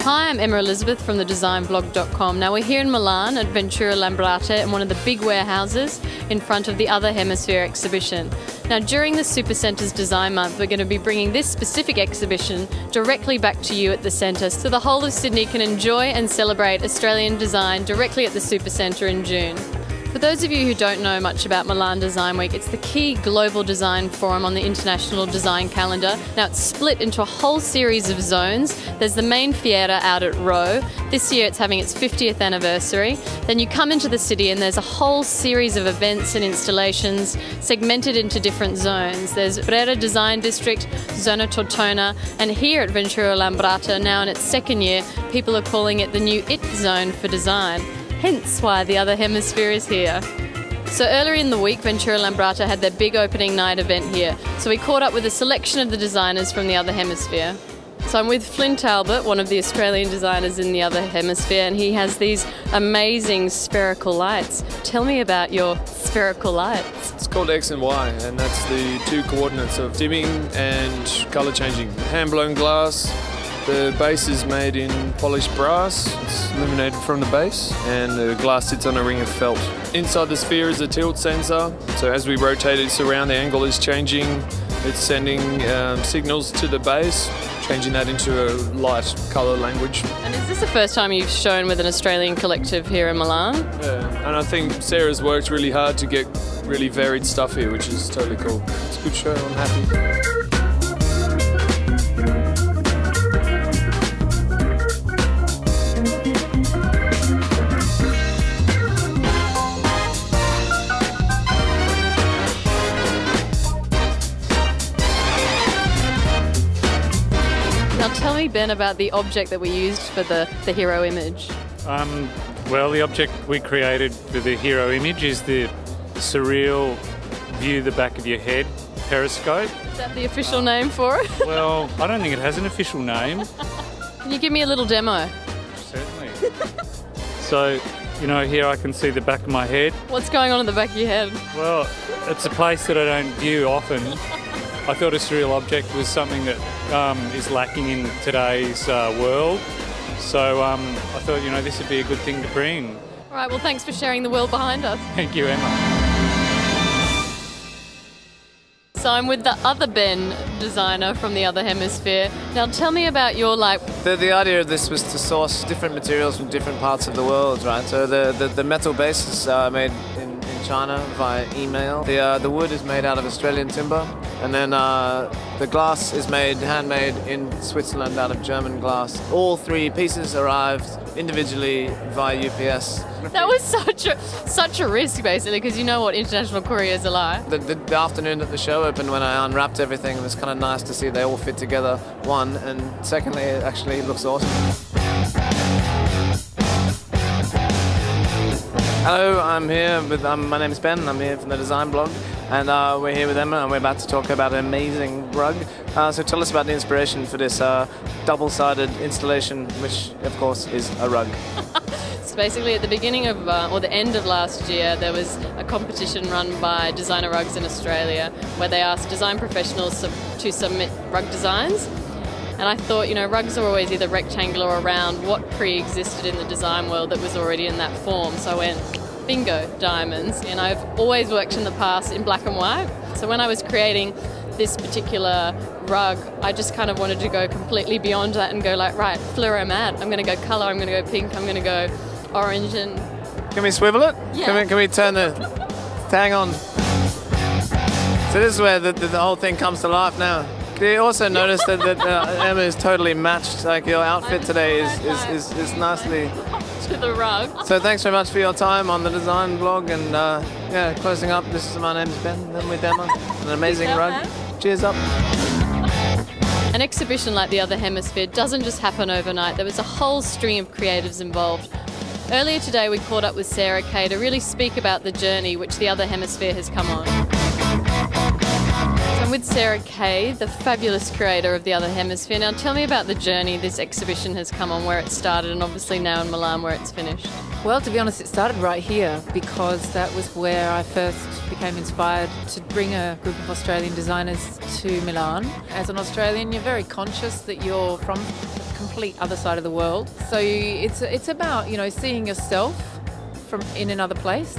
Hi, I'm Emma Elizabeth from thedesignblog.com. Now we're here in Milan at Ventura Lambrate in one of the big warehouses in front of the Other Hemisphere exhibition. Now during the Supercenter's Design Month, we're going to be bringing this specific exhibition directly back to you at the centre so the whole of Sydney can enjoy and celebrate Australian design directly at the Supercentre in June. For those of you who don't know much about Milan Design Week, it's the key global design forum on the international design calendar. Now it's split into a whole series of zones. There's the main Fiera out at Rho. This year it's having its 50th anniversary. Then you come into the city and there's a whole series of events and installations segmented into different zones. There's Brera Design District, Zona Tortona, and here at Ventura Lambrate, now in its second year, people are calling it the new IT zone for design. Hence why the Other Hemisphere is here. So earlier in the week, Ventura Lambrate had their big opening night event here. So we caught up with a selection of the designers from the Other Hemisphere. So I'm with Flint Albert, one of the Australian designers in the Other Hemisphere, and he has these amazing spherical lights. Tell me about your spherical lights. It's called X and Y, and that's the two coordinates of dimming and colour changing. Hand-blown glass. The base is made in polished brass, it's illuminated from the base, and the glass sits on a ring of felt. Inside the sphere is a tilt sensor, so as we rotate it around, the angle is changing. It's sending signals to the base, changing that into a light colour language. And is this the first time you've shown with an Australian collective here in Milan? Yeah, and I think Sarah's worked really hard to get really varied stuff here, which is totally cool. It's a good show, I'm happy. Now tell me, Ben, about the object that we used for the hero image. Well, the object we created for the hero image is the surreal view the back of your head periscope. Is that the official name for it? Well, I don't think it has an official name. Can you give me a little demo? Certainly. So, you know, here I can see the back of my head. What's going on in the back of your head? Well, it's a place that I don't view often. I thought a surreal object was something that is lacking in today's world. So I thought, you know, this would be a good thing to bring. All right, well, thanks for sharing the world behind us. Thank you, Emma. So I'm with the other Ben designer from the Other Hemisphere. Now tell me about your The idea of this was to source different materials from different parts of the world, right? So the metal base is made in China via email. The wood is made out of Australian timber, and then the glass is handmade in Switzerland out of German glass. All three pieces arrived individually via UPS. That was such a risk, basically, because you know what international couriers are like. The afternoon that the show opened, when I unwrapped everything, it was kind of nice to see they all fit together, one, and secondly, it actually looks awesome. Hello, I'm here with, my name is Ben, I'm here from the Design Blog, and we're here with Emma, and we're about to talk about an amazing rug. So tell us about the inspiration for this double-sided installation, which of course is a rug. So basically at the beginning of, or the end of last year, there was a competition run by Designer Rugs in Australia where they asked design professionals to submit rug designs. And I thought, you know, rugs are always either rectangular or round. What pre-existed in the design world that was already in that form? So I went, bingo, diamonds. And I've always worked in the past in black and white. So when I was creating this particular rug, I just kind of wanted to go completely beyond that and go like, right, fluoro matte. I'm going to go colour, I'm going to go pink, I'm going to go orange. And can we swivel it? Yeah. Can we turn the... Hang on. So this is where the whole thing comes to life now. You also notice that Emma is totally matched. Like your outfit today is nicely to the rug. So thanks very much for your time on the Design Blog, and yeah, closing up. My name's Ben. I'm with Emma. An amazing rug. Man. Cheers up. An exhibition like the Other Hemisphere doesn't just happen overnight. There was a whole string of creatives involved. Earlier today, we caught up with Sarah Kay to really speak about the journey which the Other Hemisphere has come on. I'm with Sarah Kay, the fabulous creator of the Other Hemisphere. Now tell me about the journey this exhibition has come on, where it started, and obviously now in Milan where it's finished. Well, to be honest, it started right here because that was where I first became inspired to bring a group of Australian designers to Milan. As an Australian, you're very conscious that you're from the complete other side of the world. So it's about, you know, seeing yourself from in another place.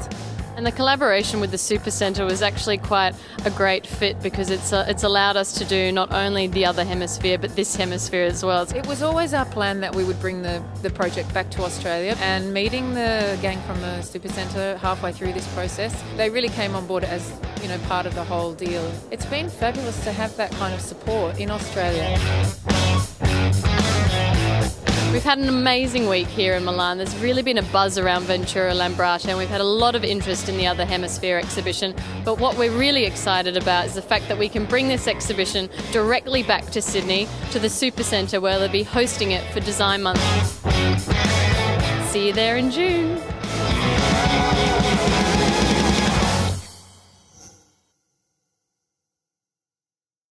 And the collaboration with the Supa Centre was actually quite a great fit because it's allowed us to do not only the other hemisphere but this hemisphere as well. It was always our plan that we would bring the project back to Australia, and meeting the gang from the Supa Centre halfway through this process, they really came on board as, you know, part of the whole deal. It's been fabulous to have that kind of support in Australia. We've had an amazing week here in Milan. There's really been a buzz around Ventura Lambrate, and we've had a lot of interest in the Other Hemisphere exhibition. But what we're really excited about is the fact that we can bring this exhibition directly back to Sydney, to the Supa Centre, where they'll be hosting it for Design Month. See you there in June.